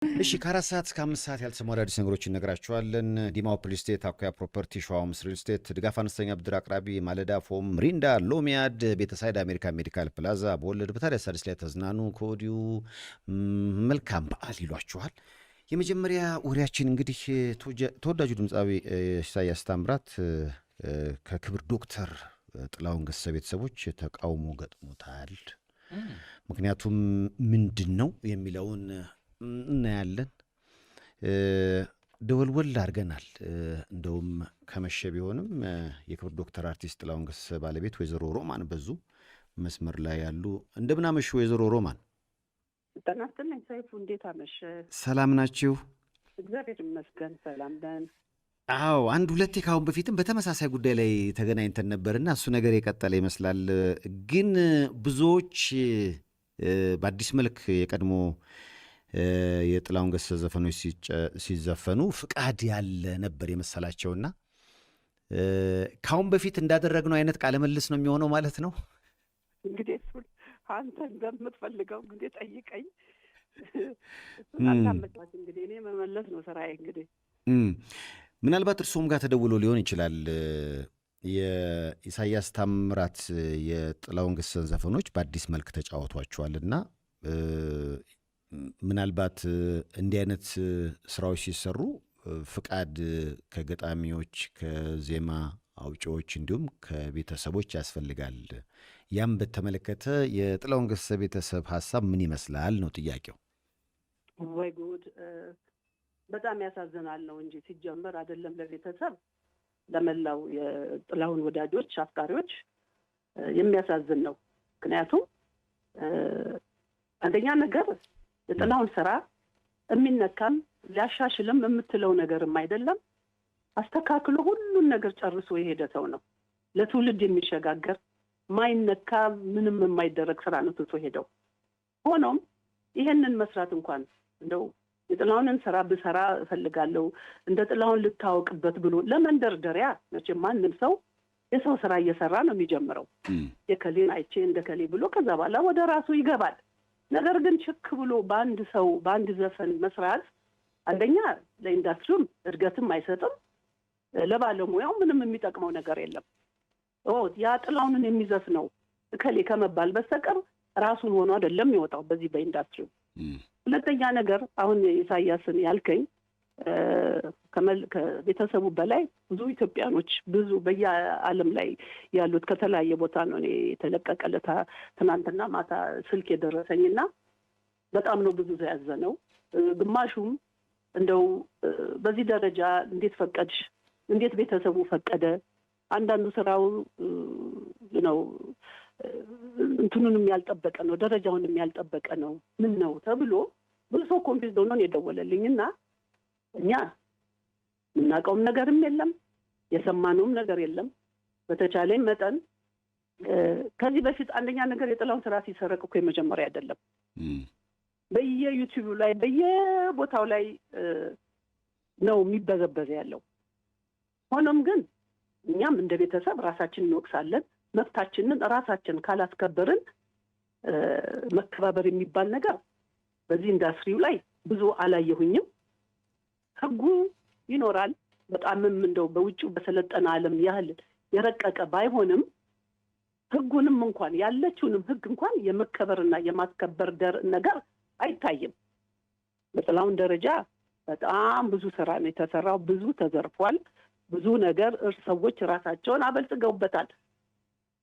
እሺ ከአራት ሰዓት እስከ 5 ሰዓት ያልተሰሙ አዳዲስ ነገሮችን እነግራችኋለን። ዲማው ፖሊስ ስቴት፣ አኩያ ፕሮፐርቲ፣ ሸዋውም ሪል ስቴት፣ ድጋፍ አነስተኛ ብድር አቅራቢ ማለዳ ፎም፣ ሪንዳ ሎሚያድ፣ ቤተሳይድ፣ አሜሪካ ሜዲካል ፕላዛ በወለድ በታዲያስ አዲስ ላይ ተዝናኑ። ከወዲሁ መልካም በዓል ይሏችኋል። የመጀመሪያ ወሬያችን እንግዲህ ተወዳጁ ድምፃዊ ኢሳያስ ታምራት ከክብር ዶክተር ጥላሁን ገሰሰ ቤተሰቦች ተቃውሞ ገጥሞታል። ምክንያቱም ምንድን ነው የሚለውን እናያለን። ደወልወል አድርገናል። እንደውም ከመሸ ቢሆንም የክብር ዶክተር አርቲስት ጥላሁን ገሰሰ ባለቤት ወይዘሮ ሮማን በዙ መስመር ላይ ያሉ። እንደምን አመሹ ወይዘሮ ሮማን? ጤና ይስጥልኝ ሰይፉ፣ እንዴት አመሸ? ሰላም ናችሁ? እግዚአብሔር ይመስገን ሰላም ነን። አዎ አንድ ሁለቴ ካሁን በፊትም በተመሳሳይ ጉዳይ ላይ ተገናኝተን ነበርና እሱ ነገር የቀጠለ ይመስላል። ግን ብዙዎች በአዲስ መልክ የቀድሞ የጥላሁን ገሰሰ ዘፈኖች ሲዘፈኑ ፍቃድ ያለ ነበር የመሰላቸውና ካሁን በፊት እንዳደረግነው አይነት ቃለ መልስ ነው የሚሆነው ማለት ነው። እንግዲህ እሱን አንተ እንደምትፈልገው እንግዲህ ጠይቀኝ። አታመጣት እንግዲህ እኔ መመለስ ነው ስራዬ። እንግዲህ ምናልባት እርሶም ጋር ተደውሎ ሊሆን ይችላል። የኢሳያስ ታምራት የጥላሁን ገሰሰ ዘፈኖች በአዲስ መልክ ተጫወቷቸዋልና ምናልባት እንዲህ አይነት ስራዎች ሲሰሩ ፍቃድ ከገጣሚዎች፣ ከዜማ አውጪዎች እንዲሁም ከቤተሰቦች ያስፈልጋል። ያም በተመለከተ የጥላሁን ገሰሰ ቤተሰብ ሀሳብ ምን ይመስላል ነው ጥያቄው። ወይ ጉድ! በጣም ያሳዝናል ነው እንጂ ሲጀመር አይደለም ለቤተሰብ ለመላው የጥላሁን ወዳጆች፣ አፍቃሪዎች የሚያሳዝን ነው። ምክንያቱም አንደኛ ነገር የጥላሁን ስራ የሚነካም ሊያሻሽልም የምትለው ነገርም አይደለም። አስተካክሎ ሁሉን ነገር ጨርሶ የሄደ ሰው ነው። ለትውልድ የሚሸጋገር ማይነካ ምንም የማይደረግ ስራ ነው ትቶ ሄደው። ሆኖም ይሄንን መስራት እንኳን እንደው የጥላሁንን ስራ ብሰራ እፈልጋለሁ እንደ ጥላሁን ልታወቅበት ብሎ ለመንደርደሪያ መቼም ማንም ሰው የሰው ስራ እየሰራ ነው የሚጀምረው። የከሌን አይቼ እንደ ከሌ ብሎ ከዛ በኋላ ወደ ራሱ ይገባል። ነገር ግን ችክ ብሎ በአንድ ሰው በአንድ ዘፈን መስራት አንደኛ ለኢንዱስትሪውም እድገትም አይሰጥም፣ ለባለሙያው ምንም የሚጠቅመው ነገር የለም። ያ ጥላሁንን የሚዘፍነው እከሌ ከመባል በስተቀር ራሱን ሆኖ አይደለም ይወጣው በዚህ በኢንዱስትሪው። ሁለተኛ ነገር አሁን ኢሳያስን ያልከኝ ከቤተሰቡ በላይ ብዙ ኢትዮጵያኖች ብዙ በየዓለም ላይ ያሉት ከተለያየ ቦታ ነው እኔ የተለቀቀለት ትናንትና ማታ ስልክ የደረሰኝና በጣም ነው ብዙ ያዘነው። ግማሹም እንደው በዚህ ደረጃ እንዴት ፈቀድሽ? እንዴት ቤተሰቡ ፈቀደ? አንዳንዱ ስራው ነው እንትኑንም ያልጠበቀ ነው፣ ደረጃውንም ያልጠበቀ ነው። ምን ነው ተብሎ ብዙ ሰው ኮንፊውዝ ሆኖ ነው የደወለልኝና እኛ የምናውቀውም ነገርም የለም የሰማነውም ነገር የለም። በተቻለኝ መጠን ከዚህ በፊት አንደኛ ነገር የጥላሁን ስራ ሲሰረቅ እኮ የመጀመሪያ አይደለም። በየዩቲዩብ ላይ በየቦታው ላይ ነው የሚበዘበዝ ያለው። ሆኖም ግን እኛም እንደ ቤተሰብ ራሳችንን እንወቅሳለን። መብታችንን ራሳችን ካላስከበርን መከባበር የሚባል ነገር በዚህ ኢንዱስትሪው ላይ ብዙ አላየሁኝም። ህጉ ይኖራል። በጣምም እንደው በውጭው በሰለጠነ ዓለም ያህል የረቀቀ ባይሆንም ህጉንም እንኳን ያለችውንም ህግ እንኳን የመከበርና የማስከበር ነገር አይታይም። በጥላሁን ደረጃ በጣም ብዙ ስራ ነው የተሰራው። ብዙ ተዘርፏል። ብዙ ነገር ሰዎች ራሳቸውን አበልጽገውበታል።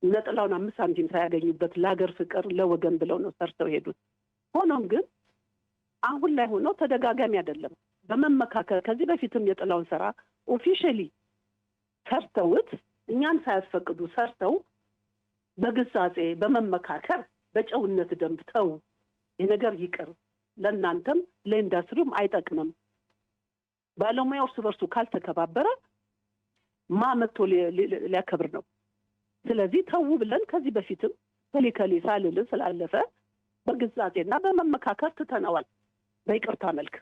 እነ ጥላሁን 5 ሳንቲም ሳያገኙበት ለሀገር ፍቅር ለወገን ብለው ነው ሰርተው ሄዱት። ሆኖም ግን አሁን ላይ ሆኖ ተደጋጋሚ አይደለም በመመካከር ከዚህ በፊትም የጥላሁን ስራ ኦፊሻሊ ሰርተውት እኛን ሳያስፈቅዱ ሰርተው በግሳጼ በመመካከር በጨውነት ደንብ ተው የነገር ይቅር፣ ለእናንተም ለኢንዱስትሪውም አይጠቅምም፣ ባለሙያው እርስ በርሱ ካልተከባበረ ማመቶ ሊያከብር ነው። ስለዚህ ተው ብለን ከዚህ በፊትም ከሊከሊ ሳልል ስላለፈ በግሳጼና በመመካከር ትተነዋል በይቅርታ መልክ።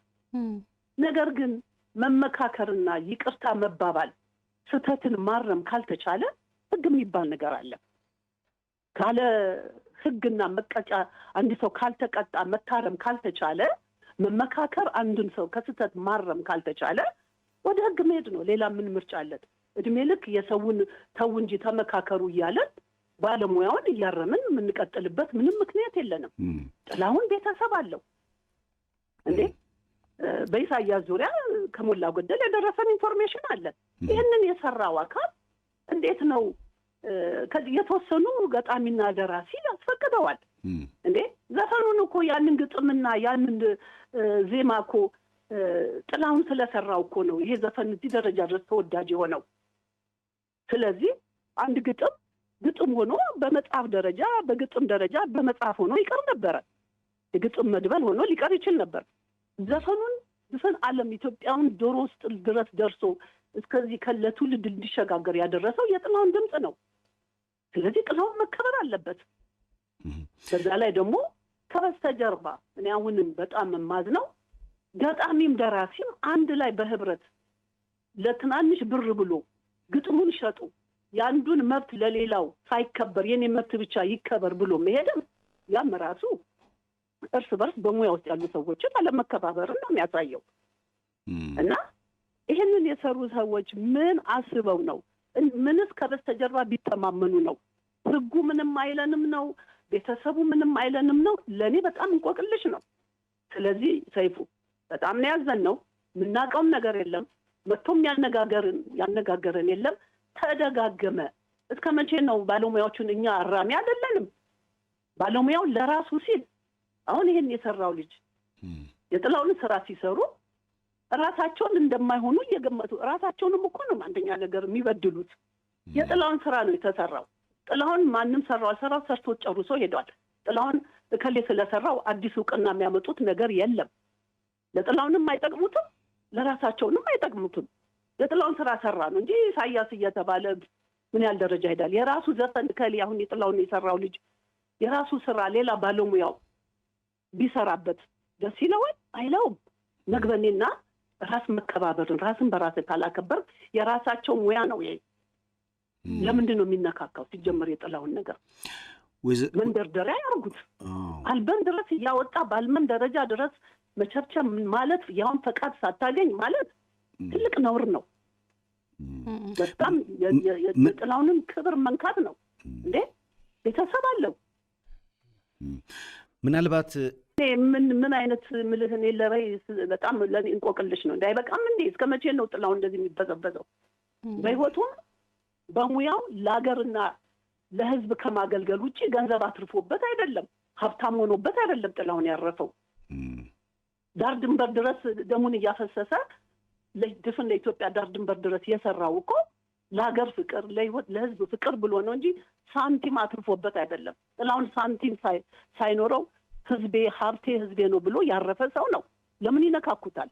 ነገር ግን መመካከርና ይቅርታ መባባል ስተትን ማረም ካልተቻለ ህግ የሚባል ነገር አለ። ካለ ህግና መቀጫ አንድ ሰው ካልተቀጣ መታረም ካልተቻለ መመካከር አንድን ሰው ከስተት ማረም ካልተቻለ ወደ ህግ መሄድ ነው። ሌላ ምን ምርጫ አለ? እድሜ ልክ የሰውን ተው እንጂ ተመካከሩ እያለን ባለሙያውን እያረምን የምንቀጥልበት ምንም ምክንያት የለንም። ጥላሁን ቤተሰብ አለው እንዴ? በኢሳያስ ዙሪያ ከሞላ ጎደል የደረሰን ኢንፎርሜሽን አለ። ይህንን የሰራው አካል እንዴት ነው የተወሰኑ ገጣሚና ደራሲ ያስፈቅደዋል እንዴ? ዘፈኑን እኮ ያንን ግጥምና ያንን ዜማ እኮ ጥላሁን ስለሰራው እኮ ነው ይሄ ዘፈን እዚህ ደረጃ ድረስ ተወዳጅ የሆነው። ስለዚህ አንድ ግጥም ሆኖ በመጽሐፍ ደረጃ በግጥም ደረጃ በመጽሐፍ ሆኖ ይቀር ነበረ። የግጥም መድበል ሆኖ ሊቀር ይችል ነበር። ዘፈን ዓለም ኢትዮጵያውን ጆሮ ውስጥ ድረስ ደርሶ እስከዚህ ለትውልድ እንዲሸጋገር ያደረሰው የጥላሁን ድምፅ ነው። ስለዚህ ጥላሁን መከበር አለበት። በዛ ላይ ደግሞ ከበስተጀርባ እኔ አሁንም በጣም የማዝነው ገጣሚም ደራሲም አንድ ላይ በህብረት ለትናንሽ ብር ብሎ ግጥሙን ሸጡ የአንዱን መብት ለሌላው ሳይከበር የኔ መብት ብቻ ይከበር ብሎ መሄድም ያም ራሱ እርስ በርስ በሙያ ውስጥ ያሉ ሰዎችን አለመከባበርን ነው የሚያሳየው። እና ይህንን የሰሩ ሰዎች ምን አስበው ነው? ምንስ ከበስተጀርባ ቢተማመኑ ነው? ህጉ ምንም አይለንም ነው? ቤተሰቡ ምንም አይለንም ነው? ለእኔ በጣም እንቆቅልሽ ነው። ስለዚህ ሰይፉ በጣም ነው ያዘንነው። የምናውቀውም ነገር የለም፣ መጥቶም ያነጋገረን የለም። ተደጋገመ። እስከ መቼ ነው ባለሙያዎቹን? እኛ አራሚ አይደለንም። ባለሙያው ለራሱ ሲል አሁን ይሄን የሰራው ልጅ የጥላሁን ስራ ሲሰሩ ራሳቸውን እንደማይሆኑ እየገመቱ ራሳቸውንም እኮ ነው አንደኛ ነገር የሚበድሉት። የጥላሁን ስራ ነው የተሰራው። ጥላሁን ማንም ሰራው አልሰራው ሰርቶ ጨርሶ ሄዷል። ጥላሁን እከሌ ስለሰራው አዲስ እውቅና የሚያመጡት ነገር የለም። ለጥላሁንም አይጠቅሙትም፣ ለራሳቸውንም አይጠቅሙትም። የጥላሁን ስራ ሰራ ነው እንጂ ኢሳያስ እየተባለ ምን ያህል ደረጃ ሄዳል? የራሱ ዘፈን እከሌ አሁን የጥላሁን የሰራው ልጅ የራሱ ስራ ሌላ ባለሙያው ቢሰራበት ደስ ይለዋል? አይለውም። መግበኔና ራስ መከባበርን ራስን በራስ ካላከበር የራሳቸው ሙያ ነው ይሄ። ለምንድን ነው የሚነካካው? ሲጀመር የጥላሁን ነገር መንደርደሪያ ያርጉት። አልበም ድረስ እያወጣ በአልበም ደረጃ ድረስ መቸርቸር ማለት ያውን ፈቃድ ሳታገኝ ማለት ትልቅ ነውር ነው። በጣም የጥላሁንን ክብር መንካት ነው እንዴ። ቤተሰብ አለው። ምናልባት ምን አይነት ምልህን የለበይ በጣም ለኔ እንቆቅልሽ ነው። እንዳይበቃም እንዴ እስከ መቼ ነው ጥላሁን እንደዚህ የሚበዘበዘው? በህይወቱም በሙያው ለሀገርና ለህዝብ ከማገልገል ውጪ ገንዘብ አትርፎበት አይደለም፣ ሀብታም ሆኖበት አይደለም ጥላሁን ያረፈው። ዳር ድንበር ድረስ ደሙን እያፈሰሰ ለድፍን ለኢትዮጵያ ዳር ድንበር ድረስ የሰራው እኮ ለሀገር ፍቅር ለህይወት ለህዝብ ፍቅር ብሎ ነው እንጂ ሳንቲም አትርፎበት አይደለም። ጥላሁን ሳንቲም ሳይኖረው ህዝቤ ሀብቴ ህዝቤ ነው ብሎ ያረፈ ሰው ነው። ለምን ይነካኩታል?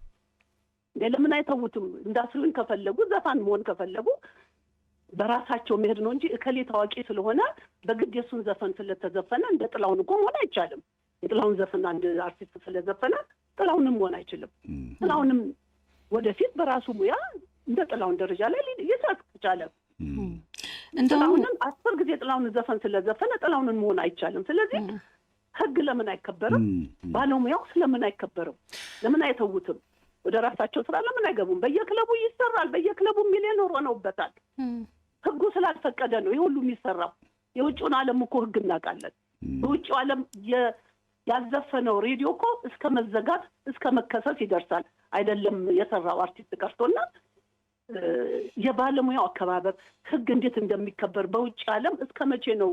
ለምን አይተውትም? እንዳስልን ከፈለጉ ዘፋን መሆን ከፈለጉ በራሳቸው መሄድ ነው እንጂ እከሌ ታዋቂ ስለሆነ በግድ የሱን ዘፈን ስለተዘፈነ እንደ ጥላሁን እኮ መሆን አይቻልም። የጥላሁን ዘፈን አንድ አርቲስት ስለዘፈነ ጥላሁንም መሆን አይችልም። ጥላሁንም ወደፊት በራሱ ሙያ እንደ ጥላሁን ደረጃ ላይ ሊደርስ ይችላል። ጥላሁንም 10 ጊዜ ጥላሁን ዘፈን ስለዘፈነ ጥላሁንን መሆን አይቻልም። ስለዚህ ህግ ለምን አይከበርም? ባለሙያው ስለምን አይከበርም? ለምን አይተውትም? ወደ ራሳቸው ስራ ለምን አይገቡም? በየክለቡ ይሰራል። በየክለቡ ሚሊዮን ሆነውበታል። ህጉ ስላልፈቀደ ነው ይሄ ሁሉ የሚሰራው። የውጭውን ዓለም እኮ ህግ እናውቃለን። በውጭው ዓለም ያዘፈነው ሬዲዮ እኮ እስከ መዘጋት እስከ መከሰስ ይደርሳል። አይደለም የሰራው አርቲስት ቀርቶና የባለሙያው አከባበር ህግ እንዴት እንደሚከበር በውጭ ዓለም እስከ መቼ ነው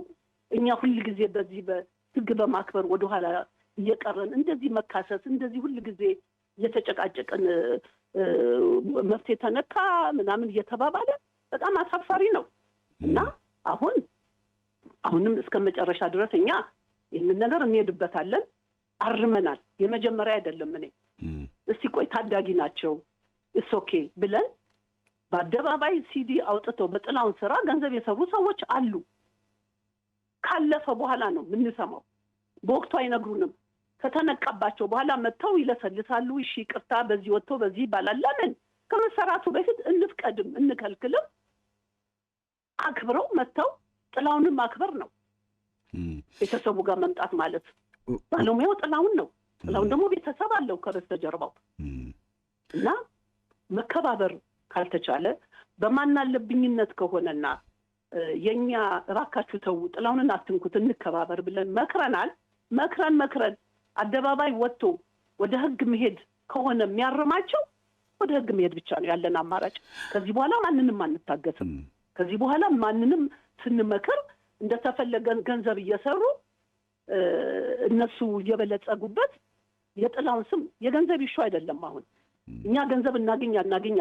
እኛ ሁሉ ጊዜ በዚህ በህግ በማክበር ወደኋላ እየቀረን እንደዚህ መካሰስ እንደዚህ ሁሉ ጊዜ እየተጨቃጨቀን መፍትሄ ተነካ ምናምን እየተባባለ በጣም አሳፋሪ ነው። እና አሁንም እስከ መጨረሻ ድረስ እኛ ይህንን ነገር እንሄድበታለን። አርመናል። የመጀመሪያ አይደለም። እኔ እስቲ ቆይ ታዳጊ ናቸው ኦኬ ብለን በአደባባይ ሲዲ አውጥተው በጥላሁን ስራ ገንዘብ የሰሩ ሰዎች አሉ። ካለፈ በኋላ ነው የምንሰማው። በወቅቱ አይነግሩንም። ከተነቀባቸው በኋላ መጥተው ይለሰልሳሉ። እሺ ይቅርታ በዚህ ወጥቶ በዚህ ይባላል። ለምን ከመሰራቱ በፊት እንፍቀድም እንከልክልም? አክብረው መጥተው ጥላሁንን ማክበር ነው። ቤተሰቡ ጋር መምጣት ማለት ባለሙያው ጥላሁን ነው። ጥላሁን ደግሞ ቤተሰብ አለው ከበስተጀርባው እና መከባበር ካልተቻለ በማናለብኝነት ከሆነና የኛ ራካችሁ ተው ጥላሁንን አትንኩት እንከባበር ብለን መክረን አደባባይ ወጥቶ ወደ ህግ መሄድ ከሆነ የሚያርማቸው ወደ ህግ መሄድ ብቻ ነው ያለን አማራጭ። ከዚህ በኋላ ማንንም አንታገስም። ከዚህ በኋላ ማንንም ስንመክር እንደተፈለገ ገንዘብ እየሰሩ እነሱ እየበለጸጉበት የጥላሁን ስም የገንዘብ ይሹ አይደለም። አሁን እኛ ገንዘብ እናገኝ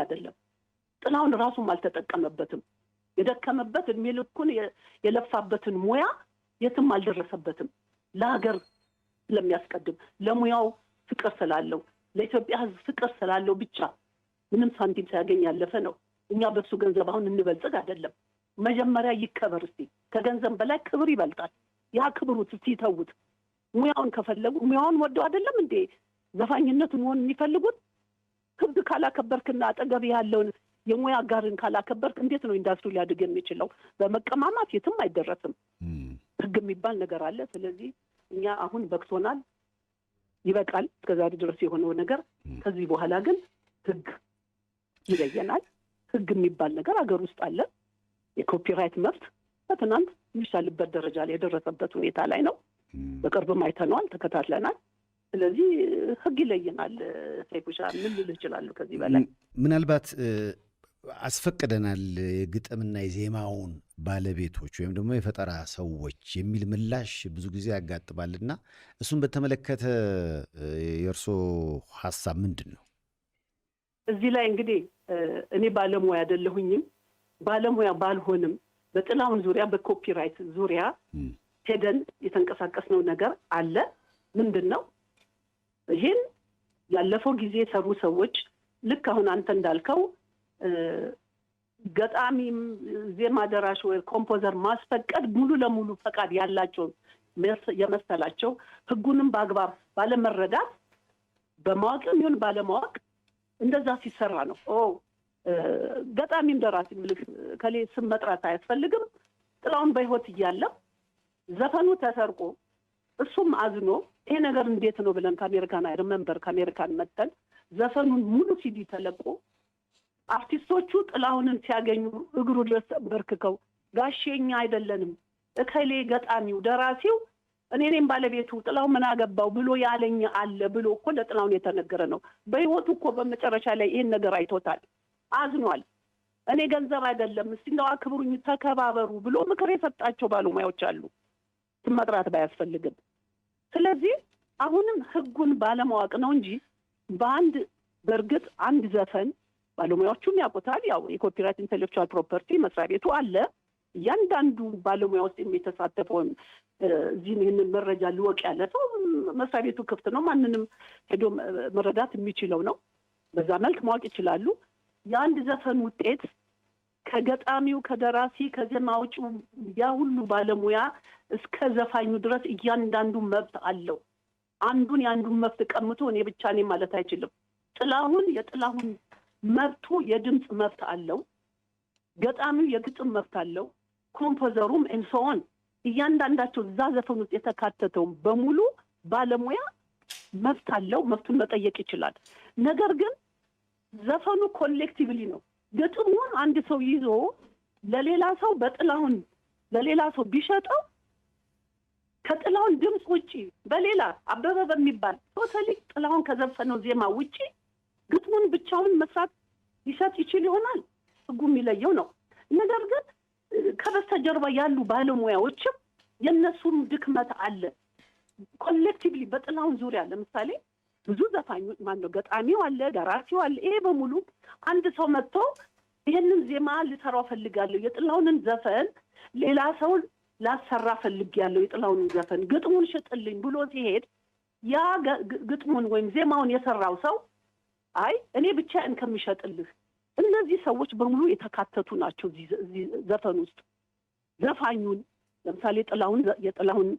አይደለም። ጥላሁን ራሱም አልተጠቀመበትም። የደከመበት እድሜ ልኩን የለፋበትን ሙያ የትም አልደረሰበትም። ለሀገር ስለሚያስቀድም ለሙያው ፍቅር ስላለው ለኢትዮጵያ ህዝብ ፍቅር ስላለው ብቻ ምንም ሳንቲም ሳያገኝ ያለፈ ነው። እኛ በሱ ገንዘብ አሁን እንበልጽግ አይደለም። መጀመሪያ ይከበር እስቲ። ከገንዘብ በላይ ክብር ይበልጣል። ያ ክብሩት እስቲ ተውት። ሙያውን ከፈለጉ ሙያውን ወደው አይደለም እንዴ ዘፋኝነት መሆን የሚፈልጉት? ህግ ካላከበርክና አጠገብ ያለውን የሙያ አጋርን ካላከበርክ እንዴት ነው ኢንዱስትሪ ሊያድግ የሚችለው? በመቀማማት የትም አይደረስም። ህግ የሚባል ነገር አለ። ስለዚህ እኛ አሁን በቅቶናል፣ ይበቃል እስከዛሬ ድረስ የሆነው ነገር። ከዚህ በኋላ ግን ህግ ይለየናል። ህግ የሚባል ነገር አገር ውስጥ አለ። የኮፒራይት መብት በትናንት የሚሻልበት ደረጃ ላይ የደረሰበት ሁኔታ ላይ ነው። በቅርብም አይተነዋል፣ ተከታትለናል። ስለዚህ ህግ ይለየናል። ሰይፉሻ ምን ልል እችላለሁ ከዚህ በላይ? ምናልባት አስፈቅደናል የግጥምና የዜማውን ባለቤቶች ወይም ደግሞ የፈጠራ ሰዎች የሚል ምላሽ ብዙ ጊዜ ያጋጥማልና እሱን በተመለከተ የእርሶ ሀሳብ ምንድን ነው? እዚህ ላይ እንግዲህ እኔ ባለሙያ አይደለሁኝም። ባለሙያ ባልሆንም በጥላሁን ዙሪያ በኮፒራይት ዙሪያ ሄደን የተንቀሳቀስነው ነገር አለ። ምንድን ነው ይህን ያለፈው ጊዜ የሰሩ ሰዎች ልክ አሁን አንተ እንዳልከው ገጣሚም ዜማ ደራሽ ወይ ኮምፖዘር ማስፈቀድ ሙሉ ለሙሉ ፈቃድ ያላቸው የመሰላቸው ህጉንም በአግባብ ባለመረዳት በማወቅም ይሁን ባለማወቅ እንደዛ ሲሰራ ነው። ገጣሚም ደራሲ ምልክ ከሌ ስም መጥራት አያስፈልግም። ጥላሁን በህይወት እያለ ዘፈኑ ተሰርቆ እሱም አዝኖ ይሄ ነገር እንዴት ነው ብለን ከአሜሪካን መጥተን ዘፈኑን ሙሉ ሲዲ ተለቆ አርቲስቶቹ ጥላሁንን ሲያገኙ እግሩ ድረስ በርክከው ጋሼኛ አይደለንም እከሌ ገጣሚው ደራሲው እኔ ነኝ ባለቤቱ ጥላሁን ምን አገባው ብሎ ያለኝ አለ ብሎ እኮ ለጥላሁን የተነገረ ነው። በህይወቱ እኮ በመጨረሻ ላይ ይሄን ነገር አይቶታል፣ አዝኗል። እኔ ገንዘብ አይደለም እስቲ እንደው አክብሩኝ ተከባበሩ ብሎ ምክር የሰጣቸው ባለሙያዎች አሉ፣ መጥራት ባያስፈልግም። ስለዚህ አሁንም ህጉን ባለማወቅ ነው እንጂ በእርግጥ አንድ ዘፈን ባለሙያዎቹም ያውቁታል። ያው የኮፒራይት ኢንተሌክቹዋል ፕሮፐርቲ መስሪያ ቤቱ አለ። እያንዳንዱ ባለሙያ ውስጥ የሚተሳተፈውን እዚህ ይህንን መረጃ ሊወቅ ያለ ሰው መስሪያ ቤቱ ክፍት ነው። ማንንም ሄዶ መረዳት የሚችለው ነው። በዛ መልክ ማወቅ ይችላሉ። የአንድ ዘፈን ውጤት ከገጣሚው፣ ከደራሲ፣ ከዜማ አውጪው ያ ሁሉ ባለሙያ እስከ ዘፋኙ ድረስ እያንዳንዱ መብት አለው። አንዱን የአንዱን መብት ቀምቶ እኔ ብቻ ነኝ ማለት አይችልም። የጥላሁን መብቱ የድምፅ መብት አለው። ገጣሚው የግጥም መብት አለው። ኮምፖዘሩም እንሶን እያንዳንዳቸው እዛ ዘፈን ውስጥ የተካተተው በሙሉ ባለሙያ መብት አለው። መብቱን መጠየቅ ይችላል። ነገር ግን ዘፈኑ ኮሌክቲቭሊ ነው። ግጥሙን አንድ ሰው ይዞ ለሌላ ሰው ቢሸጠው ከጥላሁን ድምፅ ውጪ በሌላ አበበ በሚባል ቶታሊ ጥላሁን ከዘፈነው ዜማ ውጪ ግጥሙን ብቻውን መስራት ሊሰጥ ይችል ይሆናል። ህጉ የሚለየው ነው። ነገር ግን ከበስተጀርባ ያሉ ባለሙያዎችም የነሱም ድክመት አለ። ኮሌክቲቭሊ በጥላሁን ዙሪያ ለምሳሌ ብዙ ዘፋኞች ገጣሚው አለ፣ ደራሲው አለ። ይሄ በሙሉ አንድ ሰው መጥቶ ይሄንን ዜማ ልሰራው ፈልጋለሁ፣ የጥላሁንን ዘፈን ሌላ ሰው ላሰራ ፈልጋለሁ፣ የጥላሁንን ዘፈን ግጥሙን ሽጥልኝ ብሎ ሲሄድ ያ ግጥሙን ወይም ዜማውን የሰራው ሰው አይ እኔ ብቻዬን ከሚሸጥልህ እነዚህ ሰዎች በሙሉ የተካተቱ ናቸው እዚህ ዘፈን ውስጥ። ዘፋኙን ለምሳሌ የጥላሁን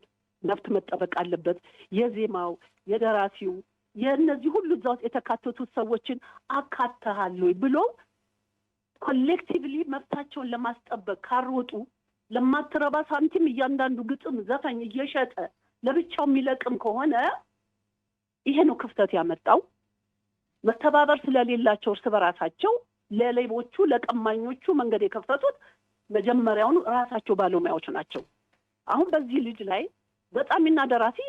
መብት መጠበቅ አለበት፣ የዜማው፣ የደራሲው፣ የእነዚህ ሁሉ እዛ ውስጥ የተካተቱት ሰዎችን አካተሃል ወይ ብሎ ኮሌክቲቭሊ መብታቸውን ለማስጠበቅ ካሮጡ ለማትረባ ሳንቲም እያንዳንዱ ግጥም ዘፋኝ እየሸጠ ለብቻው የሚለቅም ከሆነ ይሄ ነው ክፍተት ያመጣው። መተባበር ስለሌላቸው እርስ በራሳቸው ለሌቦቹ ለቀማኞቹ መንገድ የከፈቱት መጀመሪያውኑ ራሳቸው ባለሙያዎች ናቸው። አሁን በዚህ ልጅ ላይ ገጣሚና ደራሲ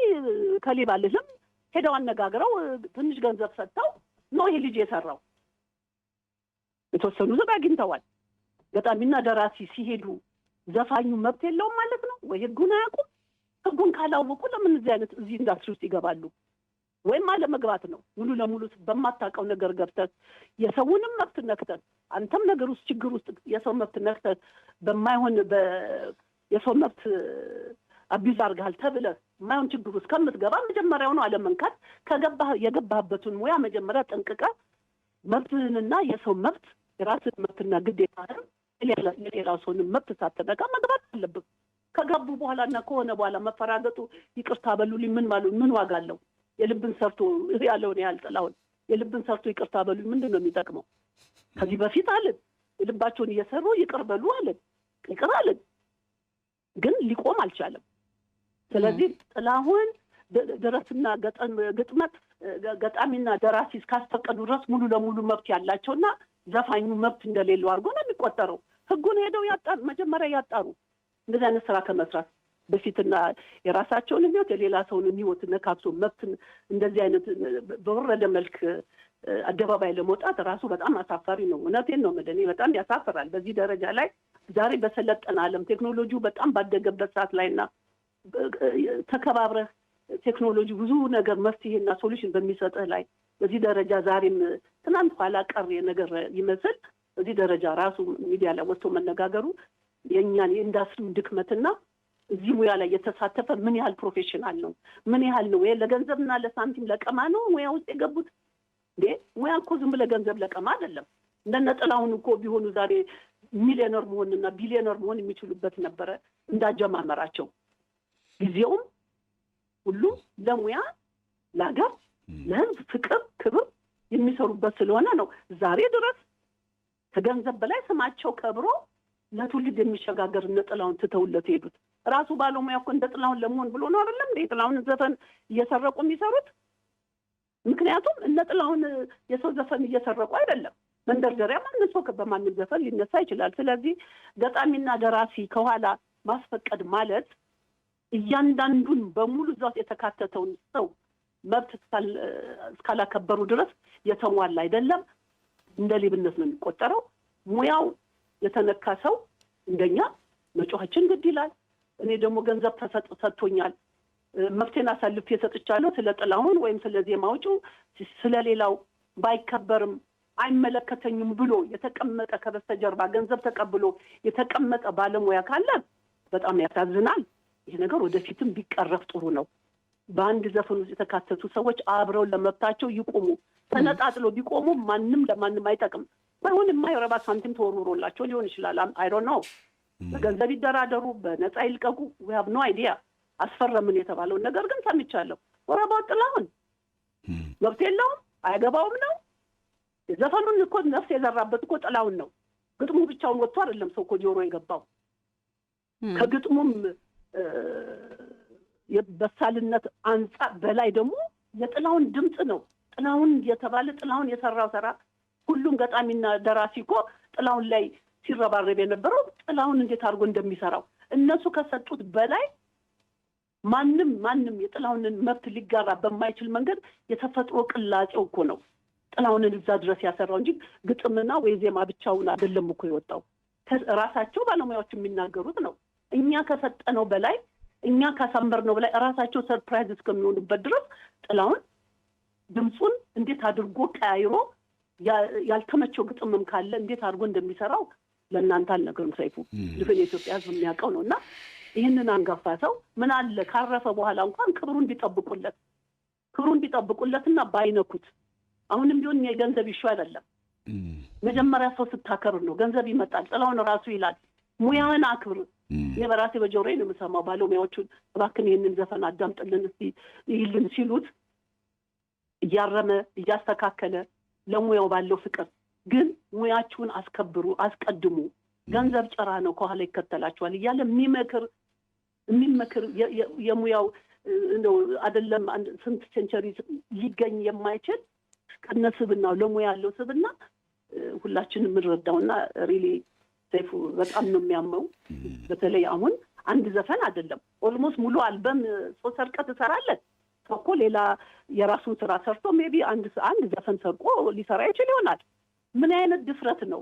ከሌባ ልጅም ሄደው አነጋግረው ትንሽ ገንዘብ ሰጥተው ነው ይሄ ልጅ የሰራው። የተወሰኑ ዘብ አግኝተዋል። ገጣሚና ደራሲ ሲሄዱ ዘፋኙ መብት የለውም ማለት ነው ወይ? ህጉን አያውቁም? ህጉን ካላወቁ ለምን እዚህ ኢንዳስትሪ ውስጥ ይገባሉ? ወይም አለመግባት ነው። ሙሉ ለሙሉ በማታውቀው ነገር ገብተህ የሰውንም መብት ነክተህ አንተም ነገር ውስጥ ችግር ውስጥ የሰው መብት ነክተህ በማይሆን የሰው መብት አቢዝ አድርገሃል ተብለህ የማይሆን ችግር ውስጥ ከምትገባ መጀመሪያውኑ አለመንካት፣ የገባህበትን ሙያ መጀመሪያ ጠንቅቀህ መብትህንና የሰው መብት የራስህን መብትና ግዴታህን የሌላው ሰውንም መብት ሳትነካ መግባት አለብህ። ከገቡ በኋላና ከሆነ በኋላ መፈራገጡ ይቅርታ በሉልኝ ምን ዋጋ አለው? የልብን ሰርቶ ያለውን ያህል ጥላውን የልብን ሰርቶ ይቅርታ በሉኝ ምንድን ነው የሚጠቅመው? ከዚህ በፊት አለን ልባቸውን እየሰሩ ይቅር በሉ አለን፣ ይቅር አለን፣ ግን ሊቆም አልቻለም። ስለዚህ ጥላሁን ደረስና ግጥመት ገጣሚና ደራሲ እስካስፈቀዱ ድረስ ሙሉ ለሙሉ መብት ያላቸውና ዘፋኙ መብት እንደሌለው አድርጎ ነው የሚቆጠረው። ህጉን ሄደው መጀመሪያ ያጣሩ እንደዚህ አይነት ስራ ከመስራት በፊትና የራሳቸውን ህይወት የሌላ ሰውን ህይወት ነካክቶ መብትን እንደዚህ አይነት በወረደ መልክ አደባባይ ለመውጣት ራሱ በጣም አሳፋሪ ነው። እውነቴን ነው መደኔ በጣም ያሳፍራል። በዚህ ደረጃ ላይ ዛሬ በሰለጠነ ዓለም ቴክኖሎጂው በጣም ባደገበት ሰዓት ላይና ተከባብረህ ቴክኖሎጂ ብዙ ነገር መፍትሄና ሶሉሽን በሚሰጥህ ላይ በዚህ ደረጃ ዛሬም ትናንት ኋላ ቀር ነገር ይመስል በዚህ ደረጃ ራሱ ሚዲያ ላይ ወጥቶ መነጋገሩ የእኛን የኢንዳስትሪውን ድክመትና እዚህ ሙያ ላይ የተሳተፈ ምን ያህል ፕሮፌሽናል ነው፣ ምን ያህል ነው ለገንዘብና ለሳንቲም ለቀማ ነው ሙያ ውስጥ የገቡት። ሙያ እኮ ዝም ብለህ ገንዘብ ለቀማ አይደለም። እንደነ ጥላሁን እኮ ቢሆኑ ዛሬ ሚሊዮነር መሆንና ቢሊዮነር መሆን የሚችሉበት ነበረ እንዳጀማመራቸው። ጊዜውም ሁሉም ለሙያ ለሀገር ለህዝብ ፍቅር ክብር የሚሰሩበት ስለሆነ ነው ዛሬ ድረስ ከገንዘብ በላይ ስማቸው ከብሮ ለትውልድ የሚሸጋገር እነ ጥላሁን ትተውለት ሄዱት። ራሱ ባለሙያ እኮ እንደ ጥላሁን ለመሆን ብሎ ነው አይደለም እንደ ጥላሁን ዘፈን እየሰረቁ የሚሰሩት። ምክንያቱም እነ ጥላሁን የሰው ዘፈን እየሰረቁ አይደለም። መንደርደሪያ ማንም ሰው በማንም ዘፈን ሊነሳ ይችላል። ስለዚህ ገጣሚና ደራሲ ከኋላ ማስፈቀድ ማለት እያንዳንዱን በሙሉ እዛው የተካተተውን ሰው መብት እስካላከበሩ ድረስ የተሟላ አይደለም። እንደ ሌብነት ነው የሚቆጠረው። ሙያው የተነካ ሰው እንደኛ መጮሃችን ግድ ይላል። እኔ ደግሞ ገንዘብ ተሰጥቶኛል መብቴን አሳልፌ ሰጥቻለሁ ስለ ጥላሁን ወይም ስለ ዜማውጪው ስለሌላው ባይከበርም አይመለከተኝም ብሎ የተቀመጠ ከበስተጀርባ ገንዘብ ተቀብሎ የተቀመጠ ባለሙያ ካለ በጣም ያሳዝናል። ይሄ ነገር ወደፊትም ቢቀረፍ ጥሩ ነው። በአንድ ዘፈን ውስጥ የተካተቱ ሰዎች አብረው ለመብታቸው ይቆሙ። ተነጣጥሎ ቢቆሙ ማንም ለማንም አይጠቅም። ባይሆን የማይረባ ሳንቲም ተወርውሮላቸው ሊሆን ይችላል። አይ ዶንት ኖ። በገንዘብ ይደራደሩ፣ በነፃ ይልቀቁ። we have no idea። አስፈረምን የተባለውን ነገር ግን ሰምቻለሁ። ወራባው ጥላሁን መብት የለውም አይገባውም ነው። ዘፈኑን እኮ ነፍስ የዘራበት እኮ ጥላሁን ነው። ግጥሙ ብቻውን ወጥቶ አይደለም ሰው እኮ ጆሮ የገባው። ከግጥሙም የበሳልነት አንጻር በላይ ደግሞ የጥላሁን ድምጽ ነው። ጥላሁን የተባለ ጥላሁን የሰራው ስራ ሁሉም ገጣሚና ደራሲ እኮ ጥላሁን ላይ ሲረባረብ የነበረው ጥላሁን እንዴት አድርጎ እንደሚሰራው እነሱ ከሰጡት በላይ ማንም የጥላሁንን መብት ሊጋራ በማይችል መንገድ የተፈጥሮ ቅላጼው እኮ ነው ጥላሁንን እዛ ድረስ ያሰራው እንጂ ግጥምና ወይ ዜማ ብቻውን አይደለም እኮ የወጣው። ራሳቸው ባለሙያዎች የሚናገሩት ነው። እኛ ከሰጠነው በላይ እኛ ካሳመርነው በላይ ራሳቸው ሰርፕራይዝ እስከሚሆኑበት ድረስ ጥላሁን ድምጹን እንዴት አድርጎ ቀያይሮ ያልተመቸው ግጥምም ካለ እንዴት አድርጎ እንደሚሰራው ለእናንተ አልነገሩም። ሰይፉ ልፍን የኢትዮጵያ ሕዝብ የሚያውቀው ነው። እና ይህንን አንጋፋ ሰው ምን አለ ካረፈ በኋላ እንኳን ክብሩን ቢጠብቁለትና ባይነኩት። አሁንም ቢሆን የገንዘብ ይሹ አይደለም። መጀመሪያ ሰው ስታከብር ነው ገንዘብ ይመጣል። ጥላሁን ራሱ ይላል ሙያህን አክብር። እኔ በራሴ በጆሮዬ ነው የምሰማው ባለሙያዎቹን እባክን ይህንን ዘፈን አዳምጥልን እስቲ ይልን ሲሉት እያረመ እያስተካከለ ለሙያው ባለው ፍቅር ግን ሙያችሁን አስከብሩ፣ አስቀድሙ፣ ገንዘብ ጭራ ነው ከኋላ ይከተላችኋል እያለ የሚመክር የሙያው እንደው አይደለም ስንት ሴንቸሪ ሊገኝ የማይችል ከነስብናው ለሙያ ያለው ስብና ሁላችንም የምንረዳውና ሪሊ ሰይፉ በጣም ነው የሚያመው። በተለይ አሁን አንድ ዘፈን አይደለም ኦልሞስት ሙሉ አልበም ሶስት ሰርቀት ትሰራለህ እኮ ሌላ የራሱን ስራ ሰርቶ ሜቢ አንድ ዘፈን ሰርቆ ሊሰራ ይችል ይሆናል። ምን አይነት ድፍረት ነው?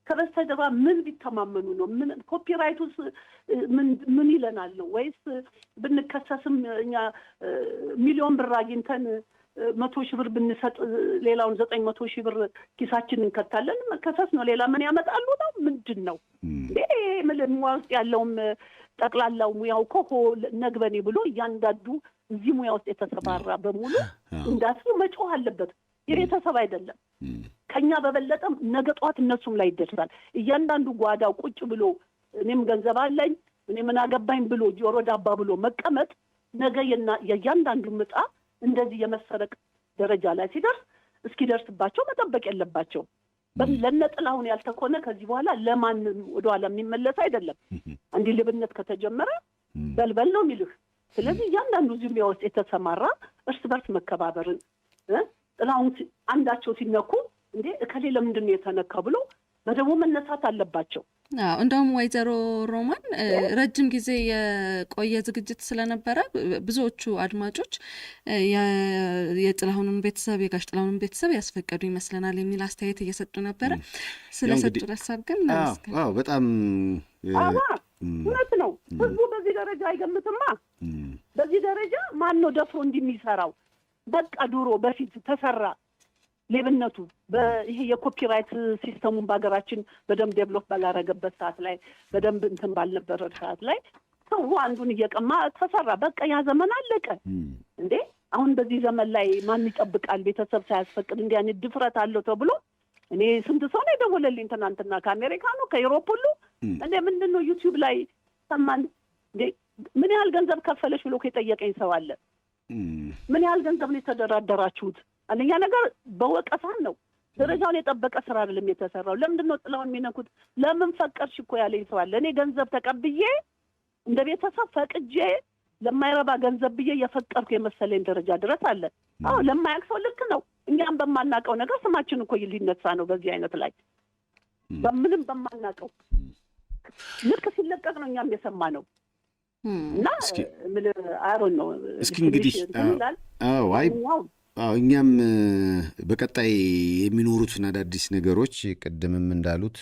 ከበስተጀርባ ምን ቢተማመኑ ነው? ምን ኮፒራይቱስ ምን ይለናል ነው? ወይስ ብንከሰስም እኛ ሚሊዮን ብር አግኝተን 100,000 ብር ብንሰጥ ሌላውን 900,000 ብር ኪሳችን እንከታለን? መከሰስ ነው። ሌላ ምን ያመጣሉ ነው? ምንድን ነው ሙያ ውስጥ ያለውም ጠቅላላው ሙያው ኮሆ ነግበኔ ብሎ እያንዳንዱ እዚህ ሙያ ውስጥ የተሰማራ በሙሉ እንዳስሉ መጮህ አለበት። የቤተሰብ አይደለም ከኛ በበለጠ ነገ ጧት እነሱም ላይ ይደርሳል። እያንዳንዱ ጓዳው ቁጭ ብሎ እኔም ገንዘብ አለኝ እኔ ምን አገባኝ ብሎ ጆሮ ዳባ ብሎ መቀመጥ ነገ የእያንዳንዱ ምጣ እንደዚህ የመሰረቅ ደረጃ ላይ ሲደርስ እስኪደርስባቸው መጠበቅ የለባቸው። ለነጥላሁን ያልተኮነ ከዚህ በኋላ ለማንም ወደኋላ የሚመለስ አይደለም። አንዲ ልብነት ከተጀመረ በልበል ነው የሚልህ። ስለዚህ እያንዳንዱ እዚህ ሙያ ውስጥ የተሰማራ እርስ በርስ መከባበርን ጥላሁን አንዳቸው ሲነኩ እንዴ እከሌ ለምንድን ነው የተነካ ብሎ በደሞ መነሳት አለባቸው። እንደውም ወይዘሮ ሮማን ረጅም ጊዜ የቆየ ዝግጅት ስለነበረ ብዙዎቹ አድማጮች የጥላሁንን ቤተሰብ የጋሽ ጥላሁንን ቤተሰብ ያስፈቀዱ ይመስለናል የሚል አስተያየት እየሰጡ ነበረ። ስለሰጡ ሀሳብ ግን በጣም እውነት ነው። ህዝቡ በዚህ ደረጃ አይገምትማ። በዚህ ደረጃ ማን ነው ደፍሮ እንደሚሰራው? በቃ ድሮ በፊት ተሰራ ሌብነቱ ይሄ የኮፒራይት ሲስተሙን በሀገራችን በደንብ ዴቨሎፕ ባላረገበት ሰዓት ላይ በደንብ እንትን ባልነበረ ሰዓት ላይ ሰው አንዱን እየቀማ ተሰራ። በቃ ያ ዘመን አለቀ እንዴ። አሁን በዚህ ዘመን ላይ ማን ይጠብቃል? ቤተሰብ ሳያስፈቅድ እንዲህ አይነት ድፍረት አለው ተብሎ እኔ ስንት ሰው ነው የደወለልኝ ትናንትና ከአሜሪካ ነው ከዩሮፕ ሁሉ እንዴ ምንድን ነው ዩቲዩብ ላይ ሰማን እንዴ ምን ያህል ገንዘብ ከፈለሽ ብሎ ከጠየቀኝ ሰው አለ። ምን ያህል ገንዘብ ነው የተደራደራችሁት? አንደኛ ነገር በወቀሳን ነው። ደረጃውን የጠበቀ ስራ አይደለም የተሰራው። ለምንድን ነው ጥላውን የሚነኩት? ለምን ፈቀድሽ እኮ ያለኝ ሰው አለ። እኔ ገንዘብ ተቀብዬ እንደ ቤተሰብ ፈቅጄ ለማይረባ ገንዘብ ብዬ የፈቀድኩ የመሰለኝ ደረጃ ድረስ አለ። አዎ ለማያውቅ ሰው ልክ ነው። እኛም በማናውቀው ነገር ስማችን እኮ ሊነሳ ነው በዚህ አይነት ላይ በምንም በማናውቀው ልክ ሲለቀቅ ነው እኛም የሰማ ነው። እና ምን አይሮን ነው እስኪ እንግዲህ እኛም በቀጣይ የሚኖሩትን አዳዲስ ነገሮች ቅድምም እንዳሉት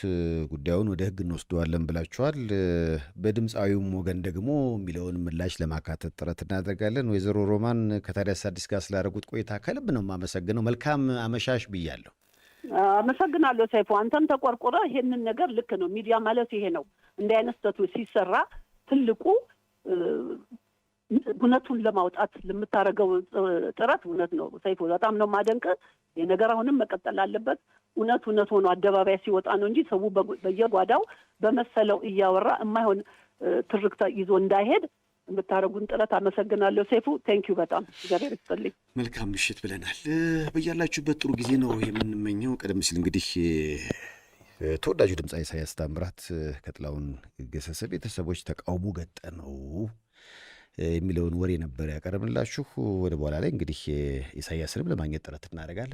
ጉዳዩን ወደ ሕግ እንወስደዋለን ብላችኋል። በድምፃዊውም ወገን ደግሞ የሚለውን ምላሽ ለማካተት ጥረት እናደርጋለን። ወይዘሮ ሮማን ከታዲያስ አዲስ ጋር ስላደረጉት ቆይታ ከልብ ነው የማመሰግነው። መልካም አመሻሽ ብያለሁ። አመሰግናለሁ ሰይፉ። አንተም ተቆርቆረ ይሄንን ነገር ልክ ነው። ሚዲያ ማለት ይሄ ነው። እንዲህ አይነት ስህተቶች ሲሰራ ትልቁ እውነቱን ለማውጣት ለምታረገው ጥረት እውነት ነው ሰይፉ። በጣም ነው ማደንቅ። የነገር አሁንም መቀጠል አለበት። እውነት ሆኖ አደባባይ ሲወጣ ነው እንጂ ሰው በየጓዳው በመሰለው እያወራ የማይሆን ትርክታ ይዞ እንዳይሄድ የምታረጉን ጥረት አመሰግናለሁ ሰይፉ። ቴንክ ዩ በጣም እግዚአብሔር ይስጥልኝ። መልካም ምሽት ብለናል። በያላችሁበት ጥሩ ጊዜ ነው የምንመኘው። ቀደም ሲል እንግዲህ ተወዳጁ ድምፃዊ ኢሳያስ ታምራት ከጥላሁን ገሰሰ ቤተሰቦች ተቃውሞ ገጠመው የሚለውን ወሬ ነበር ያቀረብንላችሁ። ወደ በኋላ ላይ እንግዲህ ኢሳያስንም ለማግኘት ጥረት እናደርጋለን።